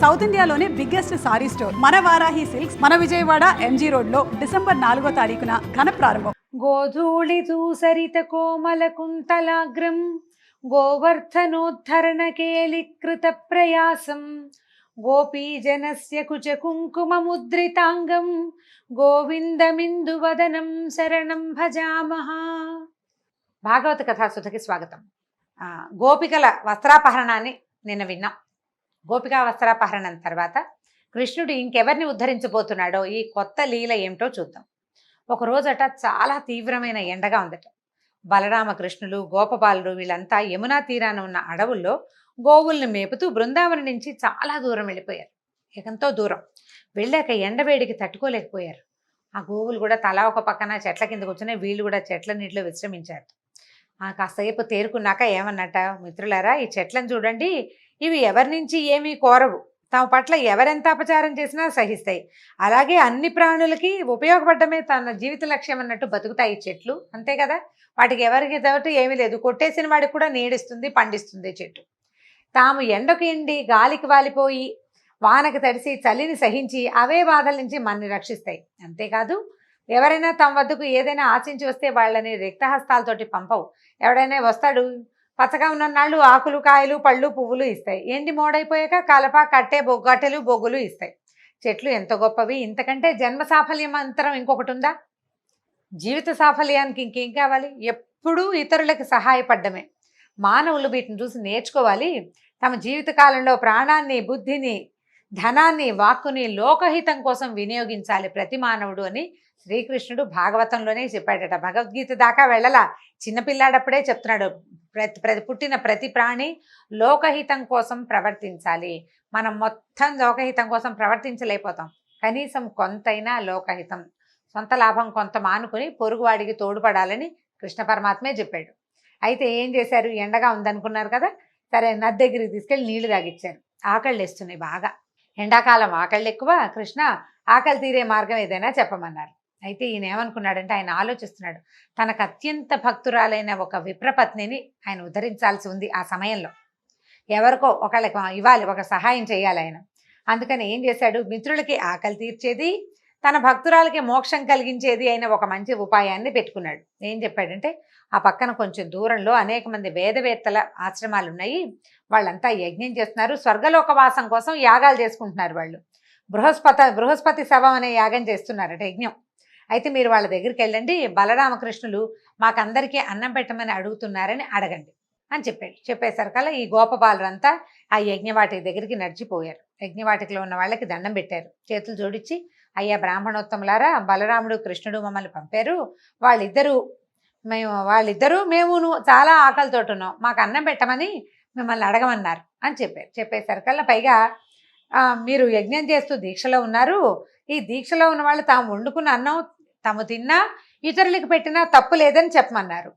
South ఇండియాలోనే biggest sorry store మన Varahi silks మన విజయవాడ ఎంజీ రోడ్ లో డిసెంబర్ 4వ తారీఖున ఘన ప్రారంభం. గోధూళి దూసరిత కోమల కుంతలాగ్రం గోవర్ధనోద్ధరణ కేళీకృత ప్రయాసం గోపీజనస్య కుచ కుంకుమ ముద్రితాంగం గోవిందమిందు వదనం శరణం భజామహ. భాగవత కథాసుధకి స్వాగతం. గోపికల వస్త్రాపహరణాన్ని నిన్న విన్నాం. గోపికా వస్త్రాపహరణం తర్వాత కృష్ణుడు ఇంకెవరిని ఉద్ధరించబోతున్నాడో ఈ కొత్త లీల ఏమిటో చూద్దాం. ఒకరోజట చాలా తీవ్రమైన ఎండగా ఉందట. బలరామకృష్ణులు గోపబాలుడు వీళ్ళంతా యమునా తీరాన ఉన్న అడవుల్లో గోవుల్ని మేపుతూ బృందావనం నుంచి చాలా దూరం వెళ్ళిపోయారు. ఎంతో దూరం వెళ్ళాక ఎండవేడికి తట్టుకోలేకపోయారు. ఆ గోవులు కూడా తలా ఒక పక్కన చెట్ల కింద కూర్చుని వీళ్ళు కూడా చెట్ల నీటిలో విశ్రమించారు. కాసేపు తేరుకున్నాక ఏమన్నట, మిత్రులారా ఈ చెట్లను చూడండి, ఇవి ఎవరి నుంచి ఏమీ కోరవు, తమ పట్ల ఎవరెంత అపచారం చేసినా సహిస్తాయి, అలాగే అన్ని ప్రాణులకి ఉపయోగపడమే తన జీవిత లక్ష్యం అన్నట్టు బతుకుతాయి ఈ చెట్లు, అంతే కదా. వాటికి ఎవరికి తోటి ఏమీ లేదు, కొట్టేసిన వాడికి కూడా నీడిస్తుంది పండిస్తుంది చెట్టు. తాము ఎండకు ఎండి గాలికి వాలిపోయి వానకు తడిసి చలిని సహించి అవే బాధల నుంచి మనని రక్షిస్తాయి. అంతేకాదు ఎవరైనా తమ వద్దకు ఏదైనా ఆశించి వస్తే వాళ్ళని రిక్తహస్తాలతోటి పంపవు. ఎవడైనా వస్తాడు, పచ్చగా ఉన్న నాళ్ళు ఆకులు కాయలు పళ్ళు పువ్వులు ఇస్తాయి, ఎండి మోడైపోయాక కలప కట్టె కట్టెలు బొగ్గులు ఇస్తాయి. చెట్లు ఎంత గొప్పవి, ఇంతకంటే జన్మ సాఫల్యం అంతరం ఇంకొకటి ఉందా? జీవిత సాఫల్యానికి ఇంకేం కావాలి? ఎప్పుడూ ఇతరులకు సహాయపడ్డమే. మానవులు వీటిని చూసి నేర్చుకోవాలి. తమ జీవితకాలంలో ప్రాణాన్ని బుద్ధిని ధనాన్ని వాక్కుని లోకహితం కోసం వినియోగించాలి ప్రతి మానవుడు అని శ్రీకృష్ణుడు భాగవతంలోనే చెప్పాడట. భగవద్గీత దాకా వెళ్ళలా, చిన్నపిల్లాడప్పుడే చెప్తున్నాడు. పుట్టిన ప్రతి ప్రాణి లోకహితం కోసం ప్రవర్తించాలి. మనం మొత్తం లోకహితం కోసం ప్రవర్తించలేకపోతాం, కనీసం కొంతైనా లోకహితం, సొంత లాభం కొంత మానుకుని పొరుగువాడికి తోడ్పడాలని కృష్ణ పరమాత్మే చెప్పాడు. అయితే ఏం చేశారు, ఎండగా ఉందనుకున్నారు కదా, సరే నది దగ్గరికి తీసుకెళ్ళి నీళ్లు తాగిచ్చారు. ఆకళ్ళు వేస్తున్నాయి బాగా, ఎండాకాలం ఆకళ్ళు ఎక్కువ. కృష్ణ ఆకలి తీరే మార్గం ఏదైనా చెప్పమన్నారు. అయితే ఈయన ఏమనుకున్నాడంటే, ఆయన ఆలోచిస్తున్నాడు, తనకు అత్యంత భక్తురాలైన ఒక విప్రపత్నిని ఆయన ఉద్ధరించాల్సి ఉంది. ఆ సమయంలో ఎవరికో ఒకళ్ళకి ఇవ్వాలి, ఒక సహాయం చేయాలి ఆయన. అందుకని ఏం చేశాడు, మిత్రులకి ఆకలి తీర్చేది తన భక్తురాలకి మోక్షం కలిగించేది అయిన ఒక మంచి ఉపాయాన్ని పెట్టుకున్నాడు. ఏం చెప్పాడంటే, ఆ పక్కన కొంచెం దూరంలో అనేక మంది వేదవేత్తల ఆశ్రమాలు ఉన్నాయి, వాళ్ళంతా యజ్ఞం చేస్తున్నారు, స్వర్గలోకవాసం కోసం యాగాలు చేసుకుంటున్నారు. వాళ్ళు బృహస్పతి శవం అనే యాగం చేస్తున్నారట, యజ్ఞం. అయితే మీరు వాళ్ళ దగ్గరికి వెళ్ళండి, బలరామకృష్ణులు మాకందరికీ అన్నం పెట్టమని అడుగుతున్నారని అడగండి అని చెప్పాడు. చెప్పేసరికల్లా ఈ గోపబాలురంతా ఆ యజ్ఞవాటిక దగ్గరికి నడిచిపోయారు. యజ్ఞవాటికలో ఉన్న వాళ్ళకి దండం పెట్టారు, చేతులు జోడించి, అయ్యా బ్రాహ్మణోత్తములారా, బలరాముడు కృష్ణుడు మమ్మల్ని పంపారు, వాళ్ళిద్దరూ మేమును చాలా ఆకలితో ఉన్నాం, మాకు అన్నం పెట్టమని మిమ్మల్ని అడగమన్నారు అని చెప్పారు. చెప్పేసరికల్లా పైగా మీరు యజ్ఞం చేస్తూ దీక్షలో ఉన్నారు, ఈ దీక్షలో ఉన్న వాళ్ళు తాము వండుకున్న అన్నం తాము తిన్నా ఇతరులకు పెట్టినా తప్పు లేదని చెప్పమన్నారు.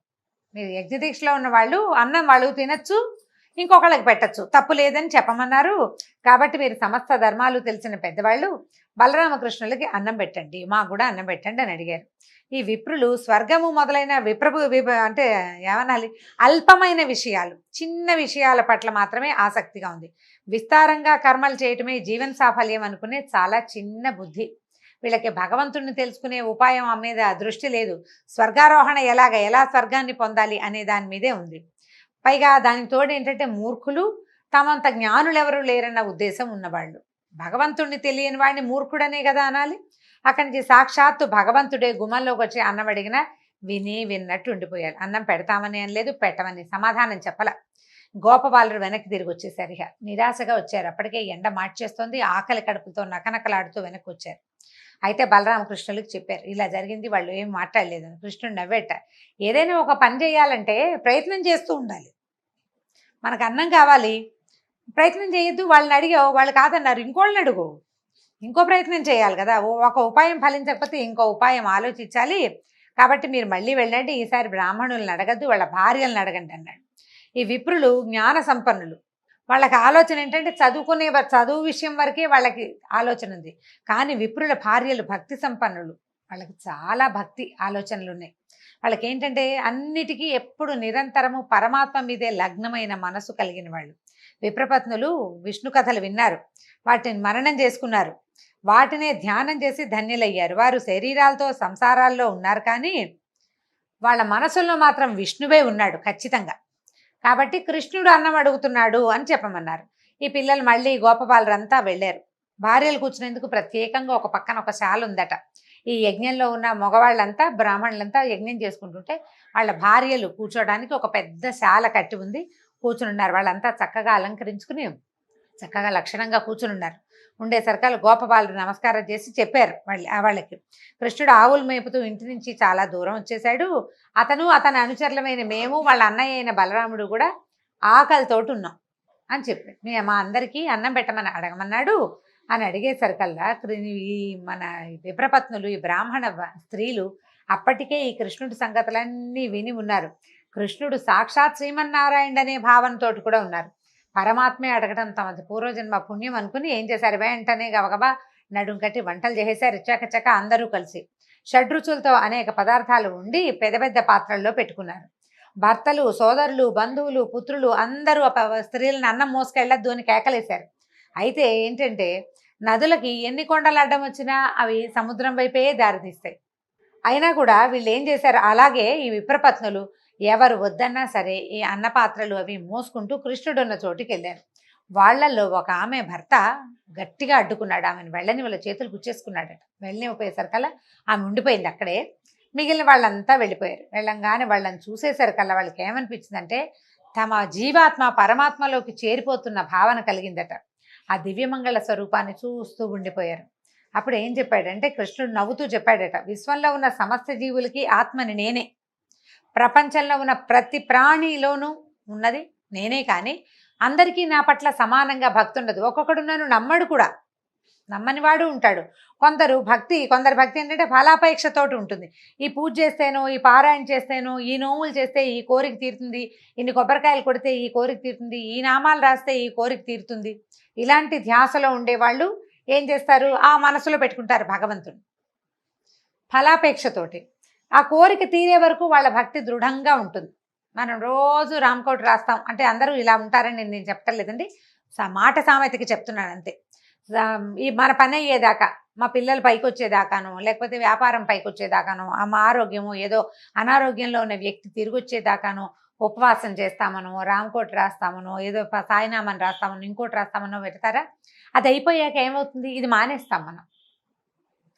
మీరు యజ్ఞ దీక్షలో ఉన్న వాళ్ళు అన్నం వాళ్ళు తినచ్చు, ఇంకొకళ్ళకి పెట్టచ్చు, తప్పు లేదని చెప్పమన్నారు. కాబట్టి మీరు సమస్త ధర్మాలు తెలిసిన పెద్దవాళ్ళు బలరామకృష్ణులకి అన్నం పెట్టండి, మాకు కూడా అన్నం పెట్టండి అని అడిగారు. ఈ విప్రులు స్వర్గము మొదలైన అంటే ఏమనాలి, అల్పమైన విషయాలు, చిన్న విషయాల పట్ల మాత్రమే ఆసక్తిగా ఉంది. విస్తారంగా కర్మలు చేయటమే జీవన సాఫల్యం అనుకునే చాలా చిన్న బుద్ధి. వీళ్ళకి భగవంతుడిని తెలుసుకునే ఉపాయం మీద దృష్టి లేదు. స్వర్గారోహణ ఎలా స్వర్గాన్ని పొందాలి అనే దాని మీదే ఉంది. పైగా దానికి తోడు ఏంటంటే మూర్ఖులు, తమంత జ్ఞానులు ఎవరు లేరన్న ఉద్దేశం ఉన్నవాళ్ళు. భగవంతుడిని తెలియని వాడిని మూర్ఖుడనే కదా అనాలి. అక్కడి నుంచి సాక్షాత్తు భగవంతుడే గుమ్మంలోకి వచ్చి అన్నం అడిగినా విన్నట్టు ఉండిపోయారు. అన్నం పెడతామని అనలేదు, పెట్టమని సమాధానం చెప్పల. గోపబాలురు వెనక్కి తిరిగి వచ్చేసారు. ఇక నిరాశగా వచ్చారు. అప్పటికే ఎండ మార్చేస్తోంది, ఆకలి కడుపుతో నకనకలాడుతూ వెనక్కి వచ్చారు. అయితే బలరామకృష్ణులకు చెప్పారు, ఇలా జరిగింది. వాళ్ళు ఏం మాట్లాడలేదని. కృష్ణుడు నవ్వేట, ఏదైనా ఒక పని చేయాలంటే ప్రయత్నం చేస్తూ ఉండాలి. మనకు అన్నం కావాలి, ప్రయత్నం చేయొద్దు. వాళ్ళని అడిగావు, వాళ్ళు కాదన్నారు, ఇంకోళ్ళని అడుగు, ఇంకో ప్రయత్నం చేయాలి కదా. ఒక ఉపాయం ఫలించకపోతే ఇంకో ఉపాయం ఆలోచించాలి. కాబట్టి మీరు మళ్ళీ వెళ్ళండి, ఈసారి బ్రాహ్మణులను అడగద్దు, వాళ్ళ భార్యలను అడగండి అన్నాడు. ఈ విప్రులు జ్ఞాన సంపన్నులు, వాళ్ళకి ఆలోచన ఏంటంటే చదువు విషయం వరకే వాళ్ళకి ఆలోచన ఉంది. కానీ విప్రుల భార్యలు భక్తి సంపన్నులు, వాళ్ళకి చాలా భక్తి ఆలోచనలు ఉన్నాయి. వాళ్ళకి ఏంటంటే అన్నిటికీ ఎప్పుడు నిరంతరము పరమాత్మ మీదే లగ్నమైన మనసు కలిగిన వాళ్ళు. విప్రపత్నులు విష్ణు కథలు విన్నారు, వాటిని మననం చేసుకున్నారు, వాటినే ధ్యానం చేసి ధన్యులయ్యారు. వారు శరీరాలతో సంసారాల్లో ఉన్నారు, కానీ వాళ్ళ మనసుల్లో మాత్రం విష్ణువే ఉన్నాడు ఖచ్చితంగా. కాబట్టి కృష్ణుడు అన్నం అడుగుతున్నాడు అని చెప్పమన్నారు. ఈ పిల్లలు మళ్ళీ గోపబాలురంతా వెళ్ళారు. భార్యలు కూర్చునేందుకు ప్రత్యేకంగా ఒక పక్కన ఒక శాల ఉందట. ఈ యజ్ఞంలో ఉన్న మగవాళ్ళంతా బ్రాహ్మణులంతా యజ్ఞం చేసుకుంటుంటే వాళ్ళ భార్యలు కూర్చోడానికి ఒక పెద్ద శాల కట్టి ఉంది, కూర్చుని ఉన్నారు. వాళ్ళంతా చక్కగా అలంకరించుకుని చక్కగా లక్షణంగా కూర్చుని ఉన్నారు. ఉండేసరికల్ గోపబాలుడు నమస్కారం చేసి చెప్పారు వాళ్ళకి, కృష్ణుడు ఆవులు మేపుతూ ఇంటి నుంచి చాలా దూరం వచ్చేసాడు. అతని అనుచరులమైన మేము, వాళ్ళ అన్నయ్య అయిన బలరాముడు కూడా ఆకలితోటి ఉన్నాం అని చెప్పాడు. మా అందరికీ అన్నం పెట్టమని అడగమన్నాడు అని అడిగేసరికల్లా ఈ మన విప్రపత్నులు, ఈ బ్రాహ్మణ స్త్రీలు అప్పటికే ఈ కృష్ణుడి సంగతులన్నీ విని ఉన్నారు. కృష్ణుడు సాక్షాత్ శ్రీమన్నారాయణ అనే భావనతోటి కూడా ఉన్నారు. పరమాత్మే అడగడం తమది పూర్వజన్మ పుణ్యం అనుకుని ఏం చేశారు, వెంటనే గబగబా నడుం కట్టి వంటలు చేసేసారు. చకచక అందరూ కలిసి షడ్రుచులతో అనేక పదార్థాలు ఉండి పెద్ద పెద్ద పాత్రల్లో పెట్టుకున్నారు. భర్తలు, సోదరులు, బంధువులు, పుత్రులు అందరూ స్త్రీలను అన్నం మోసుకెళ్ళద్దు అని కేకలేశారు. అయితే ఏంటంటే నదులకి ఎన్ని కొండలు అడ్డం వచ్చినా అవి సముద్రం వైపే దారితీస్తాయి. అయినా కూడా వీళ్ళు ఏం చేశారు, అలాగే ఈ విప్రపత్నులు ఎవరు వద్దన్నా సరే ఈ అన్నపాత్రలు అవి మోసుకుంటూ కృష్ణుడు ఉన్న చోటుకి వెళ్ళారు. వాళ్ళల్లో ఒక ఆమె భర్త గట్టిగా అడ్డుకున్నాడు. ఆమెను వెళ్ళని వాళ్ళ చేతులు గుచ్చేసుకున్నాడట. వెళ్ళనిపోయేసరికల్లా ఆమె ఉండిపోయింది అక్కడే. మిగిలిన వాళ్ళంతా వెళ్ళిపోయారు. వెళ్ళంగానే వాళ్ళని చూసేసరికల్లా వాళ్ళకి ఏమనిపించిందంటే తమ జీవాత్మ పరమాత్మలోకి చేరిపోతున్న భావన కలిగిందట. ఆ దివ్యమంగళ స్వరూపాన్ని చూస్తూ ఉండిపోయారు. అప్పుడు ఏం చెప్పాడంటే కృష్ణుడు నవ్వుతూ చెప్పాడట, విశ్వంలో ఉన్న సమస్త జీవులకి ఆత్మని నేనే, ప్రపంచంలో ఉన్న ప్రతి ప్రాణిలోనూ ఉన్నది నేనే, కానీ అందరికీ నా పట్ల సమానంగా భక్తి ఉండదు. ఒక్కొక్కడు నన్ను నమ్మడు కూడా, నమ్మని వాడు ఉంటాడు. కొందరు భక్తి ఏంటంటే ఫలాపేక్షతోటి ఉంటుంది. ఈ పూజ చేస్తేనో, ఈ పారాయణ చేస్తేనో, ఈ నోములు చేస్తే ఈ కోరిక తీరుతుంది, ఇన్ని కొబ్బరికాయలు కొడితే ఈ కోరిక తీరుతుంది, ఈ నామాలు రాస్తే ఈ కోరిక తీరుతుంది. ఇలాంటి ధ్యాసలో ఉండేవాళ్ళు ఏం చేస్తారు, ఆ మనసులో పెట్టుకుంటారు భగవంతుడు ఫలాపేక్షతోటి. ఆ కోరిక తీరే వరకు వాళ్ళ భక్తి దృఢంగా ఉంటుంది. మనం రోజు రామకోటి రాస్తాం అంటే అందరూ ఇలా ఉంటారని నేను చెప్పట్లేదండి, మాట సామెతకి చెప్తున్నాను అంతే. ఈ మన పని అయ్యేదాకా, మా పిల్లలు పైకి వచ్చేదాకానో, లేకపోతే వ్యాపారం పైకి వచ్చేదాకానో, మా ఆరోగ్యము ఏదో అనారోగ్యంలో ఉన్న వ్యక్తి తిరిగి వచ్చేదాకానో ఉపవాసం చేస్తామనో, రామకోటి రాస్తామనో, ఏదో సాయినామని రాస్తామనో, ఇంకోటి రాస్తామనో పెడతారా. అది అయిపోయాక ఏమవుతుంది, ఇది మానేస్తాం మనం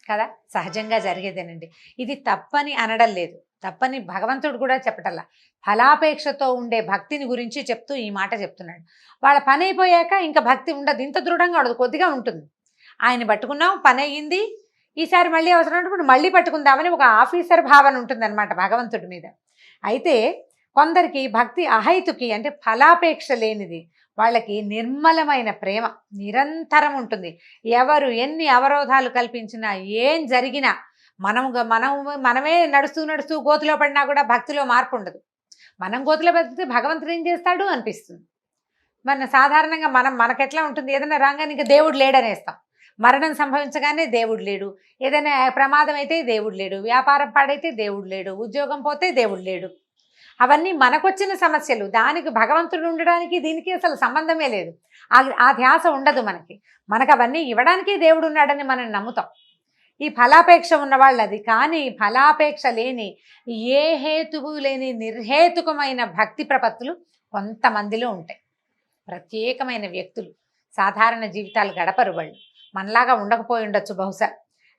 కదా, సహజంగా జరిగేదేనండి. ఇది తప్పని అనడం లేదు, తప్పని భగవంతుడు కూడా చెప్పటల్లా. ఫలాపేక్షతో ఉండే భక్తిని గురించి చెప్తూ ఈ మాట చెప్తున్నాడు. వాళ్ళ పని అయిపోయాక ఇంకా భక్తి ఉండదు, ఇంత దృఢంగా ఉండదు, కొద్దిగా ఉంటుంది. ఆయన పట్టుకున్నాం, పని అయ్యింది, ఈసారి మళ్ళీ అవసరమైనప్పుడు మళ్ళీ పట్టుకుందామని ఒక ఆఫీసర్ భావన ఉంటుందన్నమాట భగవంతుడి మీద. అయితే కొందరికి భక్తి అహైతుకి అంటే ఫలాపేక్ష లేనిది, వాళ్ళకి నిర్మలమైన ప్రేమ నిరంతరం ఉంటుంది. ఎవరు ఎన్ని అవరోధాలు కల్పించినా, ఏం జరిగినా, మనమే నడుస్తూ గోతులో పడినా కూడా భక్తిలో మార్పు ఉండదు. మనం గోతులో పడితే భగవంతుడు ఏం చేస్తాడు అనిపిస్తుంది. సాధారణంగా మనకెట్లా ఉంటుంది, ఏదైనా రాగానే ఇంకా దేవుడు లేడనేస్తాం. మరణం సంభవించగానే దేవుడు లేడు, ఏదైనా ప్రమాదం అయితే దేవుడు లేడు, వ్యాపారం పాడైతే దేవుడు లేడు, ఉద్యోగం పోతే దేవుడు లేడు. అవన్నీ మనకొచ్చిన సమస్యలు. దానికి భగవంతుడు ఉండడానికి దీనికి అసలు సంబంధమే లేదు. ఆ ధ్యాస ఉండదు మనకు అవన్నీ ఇవ్వడానికే దేవుడు ఉన్నాడని మనం నమ్ముతాం. ఈ ఫలాపేక్ష ఉన్నవాళ్ళు అది. కానీ ఫలాపేక్ష లేని, ఏ హేతువు లేని నిర్హేతుకమైన భక్తి ప్రపత్తులు కొంతమందిలో ఉంటాయి. ప్రత్యేకమైన వ్యక్తులు, సాధారణ జీవితాలు గడపరు వాళ్ళు, మనలాగా ఉండకపోయి ఉండొచ్చు బహుశా.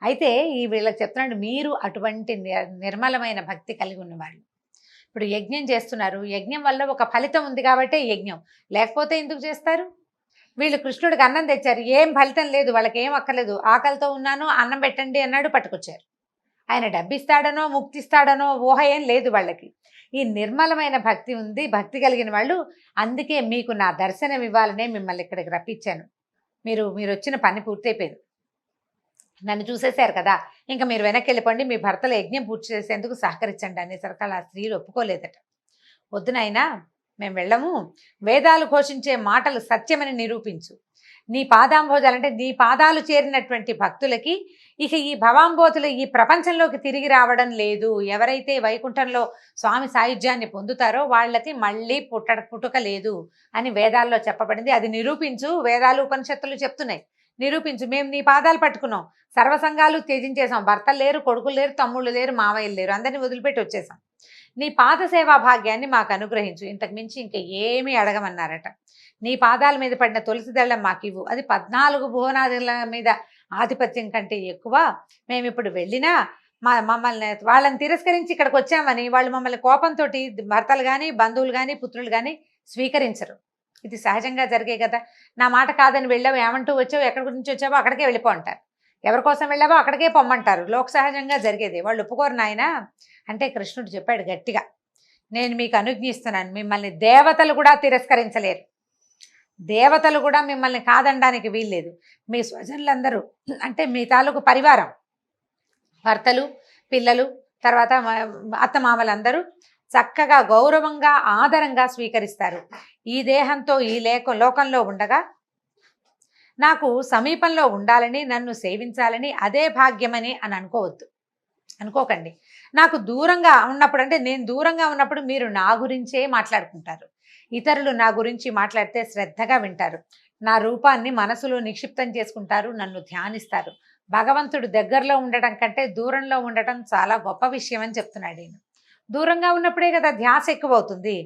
అయితే ఈ వీళ్ళకి చెప్తున్నాడు, మీరు అటువంటి నిర్మలమైన భక్తి కలిగి ఉన్నవాళ్ళు. ఇప్పుడు యజ్ఞం చేస్తున్నారు, యజ్ఞం వల్ల ఒక ఫలితం ఉంది కాబట్టి యజ్ఞం, లేకపోతే ఎందుకు చేస్తారు? వీళ్ళు కృష్ణుడికి అన్నం తెచ్చారు, ఏం ఫలితం లేదు, వాళ్ళకి ఏం అక్కర్లేదు, ఆకలితో ఉన్నాను అన్నం పెట్టండి అన్నాడు, పట్టుకొచ్చారు. ఆయన డబ్బిస్తాడనో ముక్తిస్తాడనో ఊహ ఏం లేదు వాళ్ళకి. ఈ నిర్మలమైన భక్తి ఉంది, భక్తి కలిగిన వాళ్ళు. అందుకే మీకు నా దర్శనం ఇవ్వాలనే మిమ్మల్ని ఇక్కడికి రప్పించాను. మీరు వచ్చిన పని పూర్తయిపోయింది, నన్ను చూసేశారు కదా, ఇంకా మీరు వెనక్కి వెళ్ళిపోండి, మీ భర్తల యజ్ఞం పూర్తి చేసేందుకు సహకరించండి అనేసరికి ఆ స్త్రీలు ఒప్పుకోలేదట. వద్దునైనా మేము వెళ్ళము, వేదాలు ఘోషించే మాటలు సత్యమని నిరూపించు, నీ పాదాంబోజాలు అంటే నీ పాదాలు చేరినటువంటి భక్తులకి ఇక ఈ భవాంబోతులు ఈ ప్రపంచంలోకి తిరిగి రావడం లేదు. ఎవరైతే వైకుంఠంలో స్వామి సాయుధ్యాన్ని పొందుతారో వాళ్ళకి మళ్ళీ పుట్టుక లేదు అని వేదాల్లో చెప్పబడింది. అది నిరూపించు, వేదాలు ఉపనిషత్తులు చెప్తున్నాయి. నిరూపించు. మేము నీ పాదాలు పట్టుకున్నాం, సర్వసంగాలు త్యజించేసాం, భర్తలు లేరు, కొడుకులు లేరు, తమ్ముళ్ళు లేరు, మావయ్యలు లేరు, అందరినీ వదిలిపెట్టి వచ్చేసాం. నీ పాద సేవా భాగ్యాన్ని మాకు అనుగ్రహించు, ఇంతకు మించి ఇంకా ఏమీ అడగమన్నారట. నీ పాదాల మీద పడిన తులసి దళం మాకు ఇవ్వు, అది 14 భువనాదుల మీద ఆధిపత్యం కంటే ఎక్కువ. మేము ఇప్పుడు వెళ్ళినా మమ్మల్ని వాళ్ళని తిరస్కరించి ఇక్కడికి వచ్చామని వాళ్ళు మమ్మల్ని కోపంతో భర్తలు కానీ బంధువులు కానీ పుత్రులు కానీ స్వీకరించరు. ఇది సహజంగా జరిగే కదా. నా మాట కాదని వెళ్ళావు, ఏమంటూ వచ్చావు, ఎక్కడి గురించి వచ్చావో అక్కడికే వెళ్ళిపో అంటారు, ఎవరి కోసం వెళ్ళావో అక్కడికే పొమ్మంటారు. లోక సహజంగా జరిగేది. వాళ్ళు ఒప్పుకోరు నాయన అంటే కృష్ణుడు చెప్పాడు గట్టిగా, నేను మీకు అనుజ్ఞిస్తున్నాను, మిమ్మల్ని దేవతలు కూడా తిరస్కరించలేరు, దేవతలు కూడా మిమ్మల్ని కాదనడానికి వీల్లేదు. మీ స్వజనులందరూ అంటే మీ తాలూకు పరివారం, భర్తలు, పిల్లలు, తర్వాత అత్తమామలందరూ చక్కగా గౌరవంగా ఆదరంగా స్వీకరిస్తారు. ఈ దేహంతో ఈ లోకంలో ఉండగా నాకు సమీపంలో ఉండాలని, నన్ను సేవించాలని అదే భాగ్యమని అని అనుకోకండి. నాకు దూరంగా ఉన్నప్పుడు అంటే నేను దూరంగా ఉన్నప్పుడు మీరు నా గురించే మాట్లాడుకుంటారు, ఇతరులు నా గురించి మాట్లాడితే శ్రద్ధగా వింటారు, నా రూపాన్ని మనసులో నిక్షిప్తం చేసుకుంటారు, నన్ను ధ్యానిస్తారు. భగవంతుడు దగ్గరలో ఉండటం కంటే దూరంలో ఉండటం చాలా గొప్ప విషయం అని చెప్తున్నాడు ఈయన. దూరంగా ఉన్నప్పుడే కదా ధ్యాస ఎక్కువ అవుతుంది,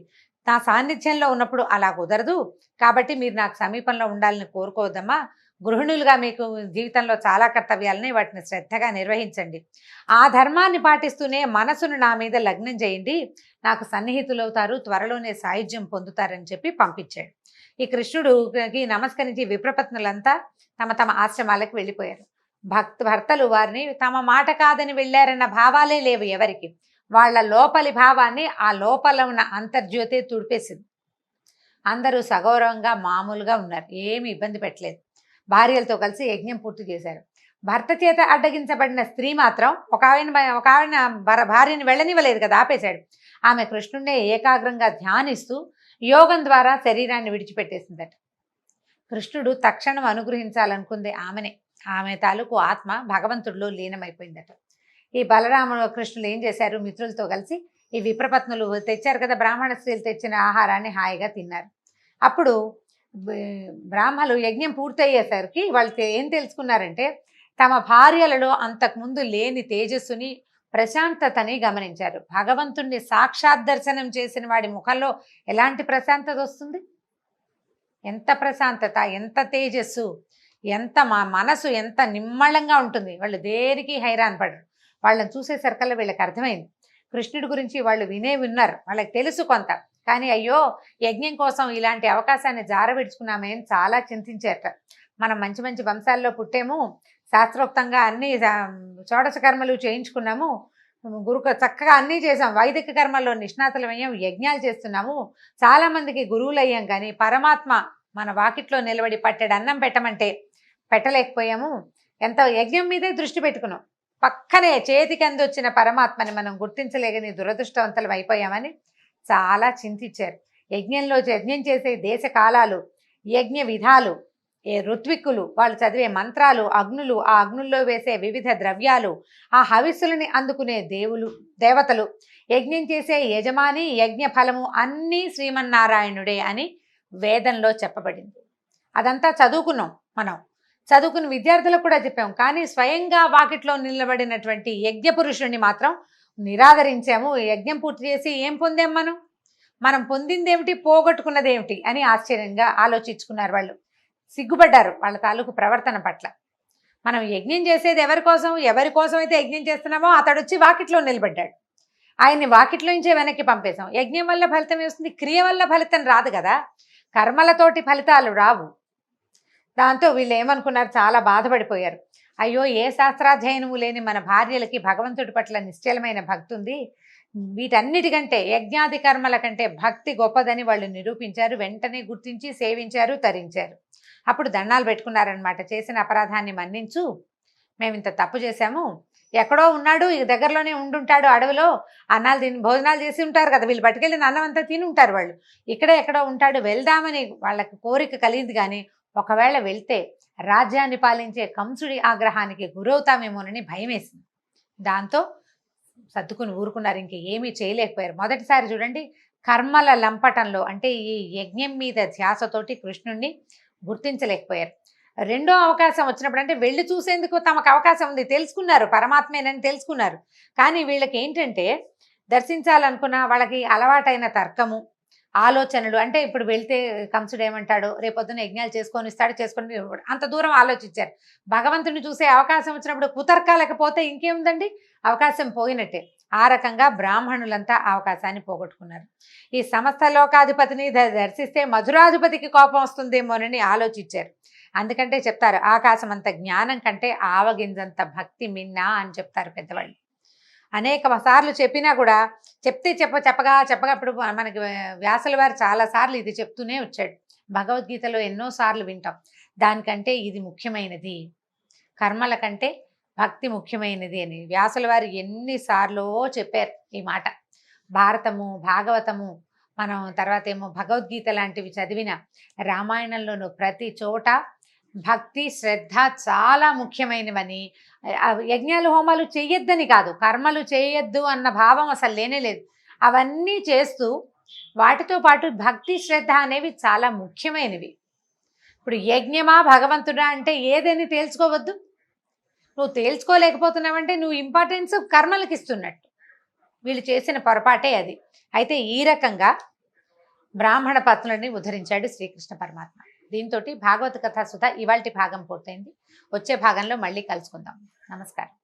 నా సాన్నిధ్యంలో ఉన్నప్పుడు అలా కుదరదు. కాబట్టి మీరు నాకు సమీపంలో ఉండాలని కోరుకోవద్దమ్మా. గృహిణులుగా మీకు జీవితంలో చాలా కర్తవ్యాలని, వాటిని శ్రద్ధగా నిర్వహించండి. ఆ ధర్మాన్ని పాటిస్తూనే మనసును నా మీద లగ్నం చేయండి, నాకు సన్నిహితులవుతారు, త్వరలోనే సాయుధ్యం పొందుతారని చెప్పి పంపించాడు. ఈ కృష్ణుడికి నమస్కరించి విప్రపత్నులంతా తమ తమ ఆశ్రమాలకు వెళ్ళిపోయారు. భర్తలు వారిని తమ మాట కాదని వెళ్ళారన్న భావాలే లేవు ఎవరికి. వాళ్ళ లోపలి భావాన్ని ఆ లోపల ఉన్న అంతర్జ్యోతే తుడిపేసింది. అందరూ సగౌరవంగా మామూలుగా ఉన్నారు, ఏమి ఇబ్బంది పెట్టలేదు. భార్యలతో కలిసి యజ్ఞం పూర్తి చేశారు. భర్త చేత అడ్డగించబడిన స్త్రీ మాత్రం ఒక ఆవిడ భార్యని వెళ్ళనివ్వలేదు కదా, ఆపేశాడు. ఆమె కృష్ణుడినే ఏకాగ్రంగా ధ్యానిస్తూ యోగం ద్వారా శరీరాన్ని విడిచిపెట్టేసిందట. కృష్ణుడు తక్షణం అనుగ్రహించాలనుకుంది ఆమెనే. ఆమె తాలూకు ఆత్మ భగవంతుడిలో లీనమైపోయిందట. ఈ బలరాముడు కృష్ణులు ఏం చేశారు, మిత్రులతో కలిసి ఈ విప్రపత్నులు తెచ్చారు కదా, బ్రాహ్మణ స్త్రీలు తెచ్చిన ఆహారాన్ని హాయిగా తిన్నారు. అప్పుడు బ్రాహ్మలు యజ్ఞం పూర్తయ్యేసరికి వాళ్ళు ఏం తెలుసుకున్నారంటే, తమ భార్యలలో అంతకుముందు లేని తేజస్సుని, ప్రశాంతతని గమనించారు. భగవంతుణ్ణి సాక్షాత్ దర్శనం చేసిన వాడి ముఖంలో ఎలాంటి ప్రశాంతత వస్తుంది, ఎంత ప్రశాంతత, ఎంత తేజస్సు, ఎంత మనసు ఎంత నిమ్మళంగా ఉంటుంది. వాళ్ళు దేనికి హైరాన్ పడరు. వాళ్ళని చూసేసరికల్లా వీళ్ళకి అర్థమైంది, కృష్ణుడి గురించి వాళ్ళు విన్నారు, వాళ్ళకి తెలుసు కొంత. కానీ అయ్యో యజ్ఞం కోసం ఇలాంటి అవకాశాన్ని జారవిడుచుకున్నామేం చాలా చింతించారట. మనం మంచి మంచి వంశాల్లో పుట్టాము, శాస్త్రోక్తంగా అన్ని షోడశ కర్మలు చేయించుకున్నాము, చక్కగా అన్నీ చేసాం, వైదిక కర్మల్లో నిష్ణాతులమయ్యాం, యజ్ఞాలు చేస్తున్నాము, చాలామందికి గురువులు అయ్యాం. కానీ పరమాత్మ మన వాకిట్లో నిలబడి పట్టెడు అన్నం పెట్టమంటే పెట్టలేకపోయాము. ఎంత యజ్ఞం మీదే దృష్టి పెట్టుకున్నాం, పక్కనే చేతికి అందొచ్చిన పరమాత్మని మనం గుర్తించలేకని దురదృష్టవంతులం అయిపోయామని చాలా చింతించారు. యజ్ఞం చేసే దేశ కాలాలు, యజ్ఞ విధాలు, ఋత్విక్కులు, వాళ్ళు చదివే మంత్రాలు, అగ్నులు, ఆ అగ్నుల్లో వేసే వివిధ ద్రవ్యాలు, ఆ హవిస్సులని అందుకునే దేవతలు, యజ్ఞం చేసే యజమాని, యజ్ఞ ఫలము అన్నీ శ్రీమన్నారాయణుడే అని వేదంలో చెప్పబడింది. అదంతా చదువుకున్నాం మనం, చదువుకున్న విద్యార్థులకు కూడా చెప్పాం. కానీ స్వయంగా వాకిట్లో నిలబడినటువంటి యజ్ఞ పురుషుణ్ణి మాత్రం నిరాదరించాము. యజ్ఞం పూర్తి చేసి ఏం పొందాం, మనం పొందిందేమిటి, పోగొట్టుకున్నదేమిటి అని ఆశ్చర్యంగా ఆలోచించుకున్నారు వాళ్ళు. సిగ్గుపడ్డారు వాళ్ళ తాలూకు ప్రవర్తన పట్ల. మనం యజ్ఞం చేసేది ఎవరి కోసం అయితే యజ్ఞం చేస్తున్నామో అతడు వచ్చి వాకిట్లో నిలబడ్డాడు, ఆయన్ని వాకిట్లో నుంచే వెనక్కి పంపేశాం. యజ్ఞం వల్ల ఫలితం వస్తుంది, క్రియ వల్ల ఫలితం రాదు కదా, కర్మలతోటి ఫలితాలు రావు. దాంతో వీళ్ళు ఏమనుకున్నారు, చాలా బాధపడిపోయారు. అయ్యో ఏ శాస్త్రాధ్యయనము లేని మన భార్యలకి భగవంతుడి పట్ల నిశ్చలమైన భక్తి ఉంది, వీటన్నిటికంటే యజ్ఞాది కర్మల కంటే భక్తి గొప్పదని వాళ్ళు నిరూపించారు. వెంటనే గుర్తించి సేవించారు, తరించారు. అప్పుడు దండాలు పెట్టుకున్నారనమాట, చేసిన అపరాధాన్ని మన్నించు, మేము ఇంత తప్పు చేశాము, ఎక్కడో ఉన్నాడు, ఈ దగ్గరలోనే ఉండుంటాడు అడవిలో, అన్నాలు తిని భోజనాలు చేసి ఉంటారు కదా, వీళ్ళు పట్టుకెళ్ళిన అన్నం అంతా తిని ఉంటారు, వాళ్ళు ఇక్కడే ఎక్కడో ఉంటాడు, వెళ్దామని వాళ్ళకి కోరిక కలిగింది. కానీ ఒకవేళ వెళ్తే రాజ్యాన్ని పాలించే కంసుడి ఆగ్రహానికి గురవుతామేమోనని భయం వేసింది. దాంతో సర్దుకుని ఊరుకున్నారు, ఇంక ఏమీ చేయలేకపోయారు. మొదటిసారి చూడండి, కర్మల లంపటంలో అంటే ఈ యజ్ఞం మీద ధ్యాసతోటి కృష్ణుణ్ణి గుర్తించలేకపోయారు. రెండో అవకాశం వచ్చినప్పుడు అంటే వెళ్ళి చూసేందుకు తమకు అవకాశం ఉంది, తెలుసుకున్నారు పరమాత్మేనని తెలుసుకున్నారు. కానీ వీళ్ళకి ఏంటంటే దర్శించాలనుకున్న వాళ్ళకి అలవాటైన తర్కము, ఆలోచనలు, అంటే ఇప్పుడు వెళ్తే కంసుడు ఏమంటాడు, రేపొద్దున యజ్ఞాలు చేసుకొని ఇస్తాడు, చేసుకొని అంత దూరం ఆలోచించారు. భగవంతుని చూసే అవకాశం వచ్చినప్పుడు కుతర్కాలేకపోతే ఇంకేముందండి, అవకాశం పోయినట్టే. ఆ రకంగా బ్రాహ్మణులంతా అవకాశాన్ని పోగొట్టుకున్నారు. ఈ సమస్త లోకాధిపతిని దర్శిస్తే మధురాధిపతికి కోపం వస్తుందేమోనని ఆలోచించారు. అందుకంటే చెప్తారు, ఆకాశం అంత జ్ఞానం కంటే ఆవగింజంత భక్తి మిన్నా అని చెప్తారు పెద్దవాళ్ళు. అనేక సార్లు చెప్పినా కూడా చెప్తే చెప్పగా ఇప్పుడు మనకి వ్యాసుల వారు చాలాసార్లు ఇది చెప్తూనే వచ్చాడు. భగవద్గీతలో ఎన్నోసార్లు వింటాం, దానికంటే ఇది ముఖ్యమైనది, కర్మల కంటే భక్తి ముఖ్యమైనది అని వ్యాసుల వారు ఎన్నిసార్లు చెప్పారు ఈ మాట. భారతము, భాగవతము, మనం తర్వాత ఏమో భగవద్గీత లాంటివి చదివిన, రామాయణంలోనూ ప్రతి చోట భక్తి శ్రద్ధ చాలా ముఖ్యమైనవని, యజ్ఞాలు హోమాలు చేయొద్దని కాదు, కర్మలు చేయొద్దు అన్న భావం అసలు లేనే లేదు. అవన్నీ చేస్తూ వాటితో పాటు భక్తి శ్రద్ధ అనేవి చాలా ముఖ్యమైనవి. ఇప్పుడు యజ్ఞమా భగవంతుడా అంటే ఏదని తేల్చుకోవద్దు. నువ్వు తేల్చుకోలేకపోతున్నావంటే నువ్వు ఇంపార్టెన్స్ కర్మలకు ఇస్తున్నట్టు. వీళ్ళు చేసిన పొరపాటే అది. అయితే ఈ రకంగా బ్రాహ్మణ పత్నులని ఉద్ధరించాడు శ్రీకృష్ణ పరమాత్మ. దీంతో భాగవత కథా సుధ ఇవాల్టి భాగం పూర్తయింది. వచ్చే భాగంలో మళ్ళీ కలుసుకుందాం. నమస్కారం.